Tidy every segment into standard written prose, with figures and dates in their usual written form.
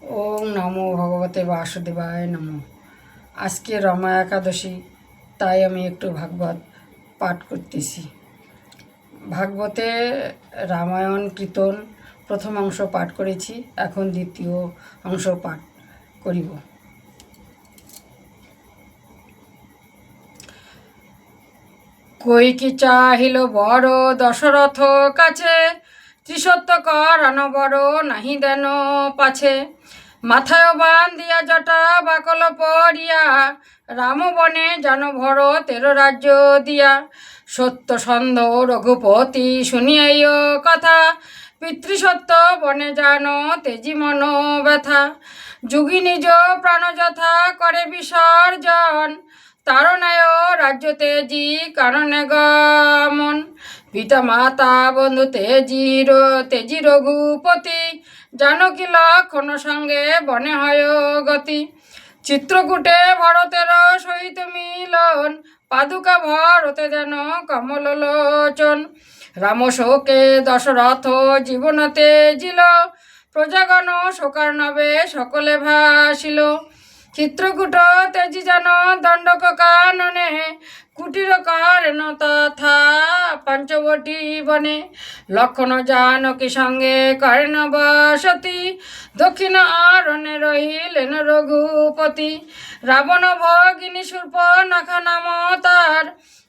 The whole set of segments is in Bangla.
ওম নমো ভগবতে বাসুদেবায় নমো। আজকে রমা একাদশী, তাই আমি একটু ভাগবত পাঠ করতেছি। ভাগবতে রামায়ণ কীর্তন প্রথম অংশ পাঠ করেছি, এখন দ্বিতীয় অংশ পাঠ করিব। কইকি চাহিল বড় দশরথ কাছে, ত্রিসত্য করান বড় নাহি দেন পাছে। মাথায় বান দিয়া জটা বাকল পড়িয়া, রাম বনে জান ভর তেরো রাজ্য দিয়া। সত্যসন্ধ রঘুপতি শুনিয়াই কথা, পিতৃসত্য বনে জান তেজি মন ব্যথা। যুগী নিজ প্রাণ যথা করে বিসর্জন, তারনায় রাজ্য তেজি কারণে গমন। পিতা মাতা বন্ধু তেজি রঘুপতি, জানকী লক্ষণ সঙ্গে বনে হয় গতি। চিত্রকূটে ভরতের সহিত মিলন, পাদুকা ভরতে যেন কমল লোচন। রাম শোকে দশরথ জীবন তেজিল, প্রজাগণ শোকার্ণবে সকলে ভাসিল। চিত্রকূট তেজি যেন দণ্ডক কাননে, কুটির কারেন তথা পঞ্চবটী বনে। লক্ষণ জানকী সঙ্গে করেন বসতি, দক্ষিণ আরণ্যে রহিলেন রঘুপতি। রাবণ ভগিনী শূর্পণখা নাম তার,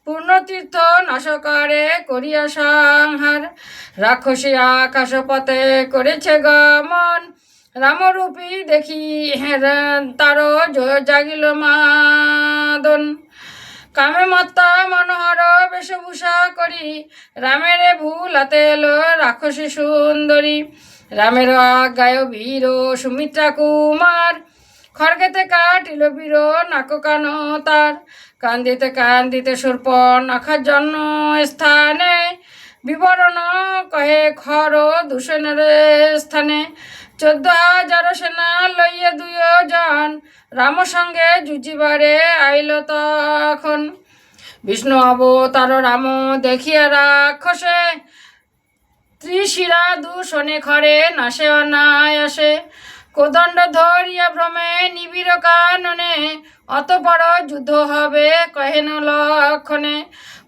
পূর্ণতীর্থ নাশ করে করিয়া সংহার। রাক্ষসী আকাশ পথে করেছে গমন, রামরূপী দেখি তার জাগিল মাদন। কামে মত্তা মনোহর বেশভূষা করি, রামের ভুলাতে এলো রাক্ষসী সুন্দরী। রামের আজ্ঞায় বীর সুমিত্রা কুমার, খড়গেতে কাটিল বীর নাক কান তার। কান্দিতে কান্দিতে শূর্পণখার জন্ম স্থানে, বিবরণ কহে খর দূষণের স্থানে। 14,000 সেনা লইয়া 2 জন, রাম সঙ্গে যুজিবারে আইল তখন। বিষ্ণু অবতার রাম দেখিয়া রাক্ষসে, ত্রিশিরা দূষণে খরে নাশে অনায়াসে। কোদণ্ড ধরিয়া ভ্রমে নিবিড় কাননে, অত বড় যুদ্ধ হবে কহেন লক্ষণে।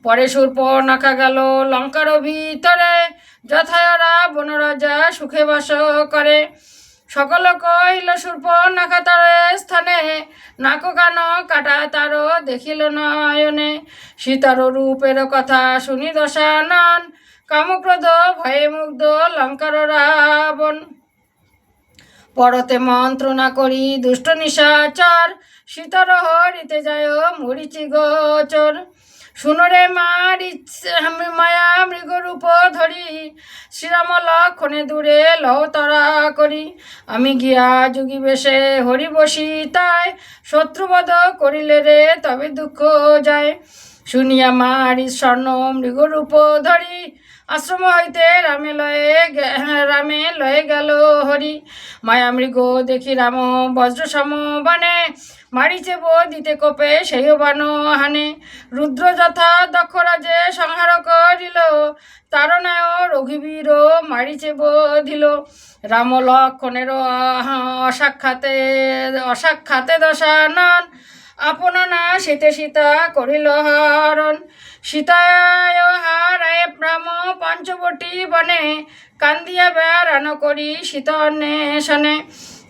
পরে শূর্পণখা গেল লঙ্কার ভিতরে, যথায় রাবণ রাজা সুখে বাস করে। সকল কহিল শূর্পণখা তার স্থানে, নাক কান কাটা তার দেখিল নয়নে। সীতার রূপের কথা শুনি দশানন, কামক্রোধ ভয়ে মুগ্ধ লঙ্কার রাবণ। পরতে মন্ত্রণা করি দুষ্ট নিশাচর, সীতার হরিতে যায় মরিচি গোচর। শুনরে মায়া মৃগরূপ ধরি, শ্রীরাম লক্ষণে দূরে লহ তরা করি। আমি গিয়া যোগী বেশে হরি বসি তাই, শত্রুবধ করিলে রে তবে দুঃখ যায়। শুনিয়া মারি স্বর্ণ মৃগরূপ ধরি, আশ্রম হইতে রামে লয়ে গেল হরি। মায়া মৃগ দেখি রাম বজ্র সম বানে, মারিছে দিতে কোপে সেই বান হানে। রুদ্র যথা দক্ষ রাজে সংহার করিল, তারনায় রঘুবীর মারিছে বধিল। রাম লক্ষণের অসাক্ষাতে দশানন, আপন না সীতে সীতা করিল হরণ। সীতায় হারায় রাম পঞ্চবটী বনে, কান্দিয়া বেড়ানো করি সীতা অন্বেষণে।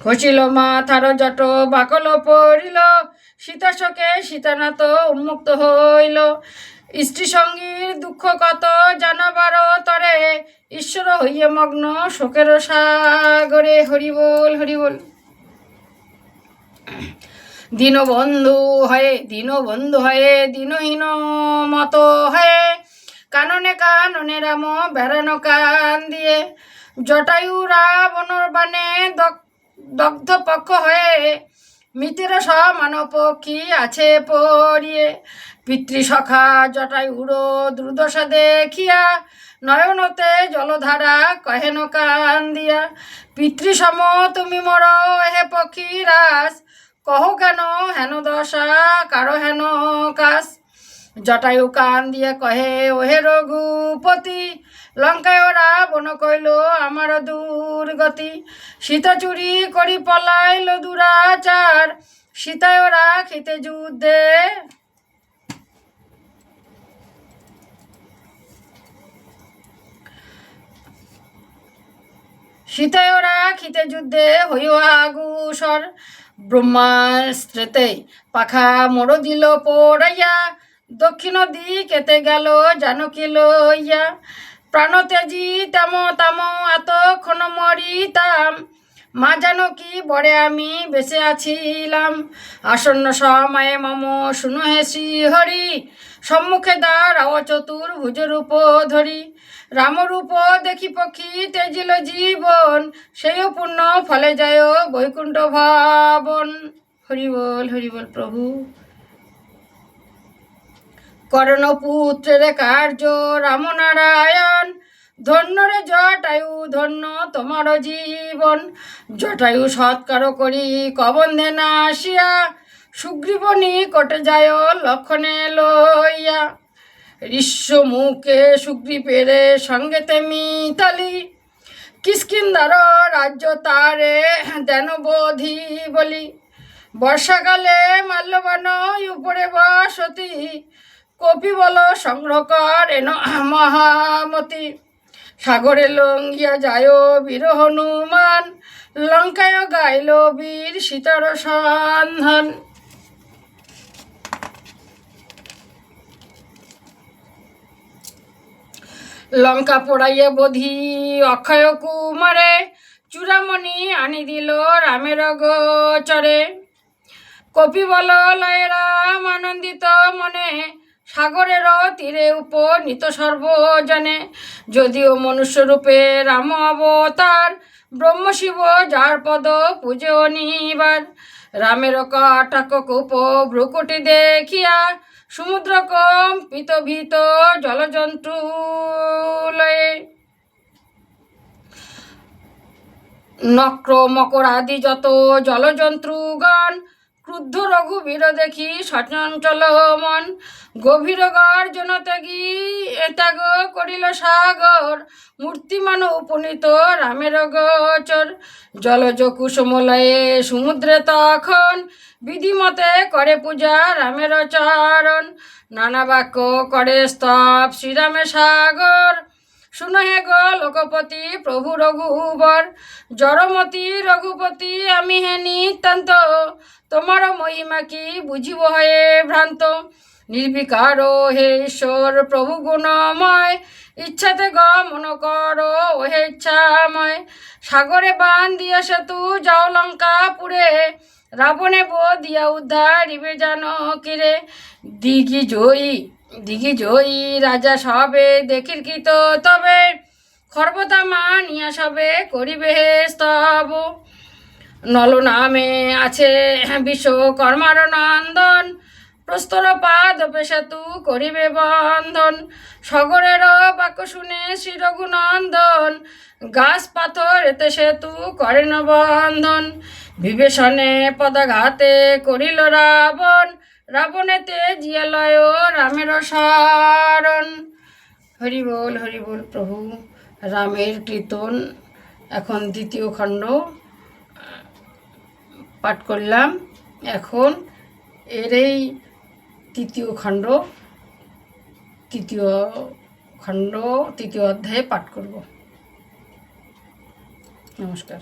খসিল মাথার জট বাকল পড়িল, সীতা শোকে সীতানাথ উন্মুক্ত হইল। স্ত্রী সঙ্গীর দুঃখ কত জানাবার তরে, ঈশ্বর হইয়া মগ্ন শোকের সাগরে। হরিবোল হরিবোল। দীনবন্ধু হয়ে দীনহীন মত হয়ে, কাননে কাননে রাম বেড়ানো কান দিয়ে। জটায়ু রাবণর বানে দগ্ধ পক্ষ হয়ে, মৃতের সমান পক্ষী আছে পড়িয়ে। পিতৃসখা জটায়ুর দুর্দশা দেখিয়া, নয়নতে জলধারা কহেন কান দিয়া। পিতৃসম তুমি মর হে পক্ষীরাজ, কহ কেন হেন দশা কারো হেন কাজ। জটায়ু কান দিয়ে কহে ওহে রঘুপতি, লঙ্কায় ওরা বন কইল আমার দুর্গতি, সীতা চুরি করি পলাইল দুরাচার, সীতায় ওরা খেতে যুদ্ধে সীতায় ওরা খিতে যুদ্ধে হইও আগুসর, ব্রহ্মাস্ত্রেতে পাখা মোড় দিল পোড়াইয়া, দক্ষিণ দিকেতে গেল জানকী লইয়া, প্রাণতেজি তেম তাম এতক্ষণ মরিতাম, মা জানকী বরে আমি বেঁচে আছিলাম, আসন্ন সময়ে মম শুনো হে শ্রীহরি, সম্মুখে দাঁড়াও চতুর্ভুজ রূপ ধরি, রামরূপ দেখি পক্ষী তেজিল জীবন, সেই পূর্ণ ফলে যায় বৈকুণ্ঠ ভবন। হরি বল প্রভু। কর্ণপুত্রের কার্য রামনারায়ণ, ধন্য রে জটায়ু ধন্য তোমার জীবন, জটায়ু সৎকার করি কবন্ধে না আসিয়া, সুগ্রীব নিকটে যায় লক্ষণে লইয়া, ঋষ্য মুখে সুগ্রীবের সঙ্গেতে মিতালি, কিষ্কিন্ধার রাজ্য তারে দেন বোধি বলি, বর্ষাকালে মাল্যবান উপরে বসতি, কপি বল সংগ্রহ করেন মহামতি, সাগরে লঙ্ঘিয়া যায় বীর হনুমান, লঙ্কায় গাইল বীর সীতার সন্ধান। লঙ্কা পোড়াইয়া বধি অক্ষয় কুমারে, চূড়ামণি আনি দিল রামের গোচরে, কপি বল লয় রাম আনন্দিত মনে, সাগরের তীরে উপনীত সর্বজনে, যদিও মনুষ্যরূপে রাম অবতার, ব্রহ্মশিব যার পদ পূজে অনিবার, রামের কটাক কূপ ভ্রুকুটি দেখিয়া, সমুদ্র কম্পিত ভীত জলজন্তু লয়ে, নক্র মকর আদি যত জলজন্তুগণ, ক্রুদ্ধ রঘুবীর দেখি সচঞ্চল মন, গভীর গর্জন ত্যাগ করিল সাগর, মূর্তিমান উপনীত রামের গোচর, জলজ কুসুমলয়ে সমুদ্রে তখন, বিধিমতে করে পূজা রামের চরণ, নানা বাক্য করে স্তব শ্রীরামের সাগর, শুনো হে গো লোকপতি প্রভু রঘুবর, জড়মতি রঘুপতি আমি হে নিতান্ত, তোমার মহিমা কি বুঝিব হয়ে ভ্রান্ত, নির্বিকার হে ঈশ্বর প্রভু গুণময়, ইচ্ছাতে গমন কর হে ইচ্ছাময়, সাগরে বান দিয়া সেতু যাও লঙ্কাপুরে, রাবণে দিয়া উদ্ধারিবে জানকীরে, দিঘি জয়ী রাজা সবে দেখির কৃত তবে, খর্বতা মানিয়া সবে করিবে স্তব, নল নামে আছে বিশ্বকর্মার নন্দন, প্রস্তর পাদ সেতু করিবে বন্ধন, সগরের বাক্য শুনে শ্রী রঘুনন্দন, গাছ পাথর এতে সেতু করেন বন্ধন, বিভীষণে পদাঘাতে করিল রাবণ, রাবণেতে জিয়ালয় রামের শরণ। হরি বল প্রভু। রামের কীর্তন এখন দ্বিতীয় খণ্ড পাঠ করলাম, এখন এর এই তৃতীয় অধ্যায়ে পাঠ করব। নমস্কার।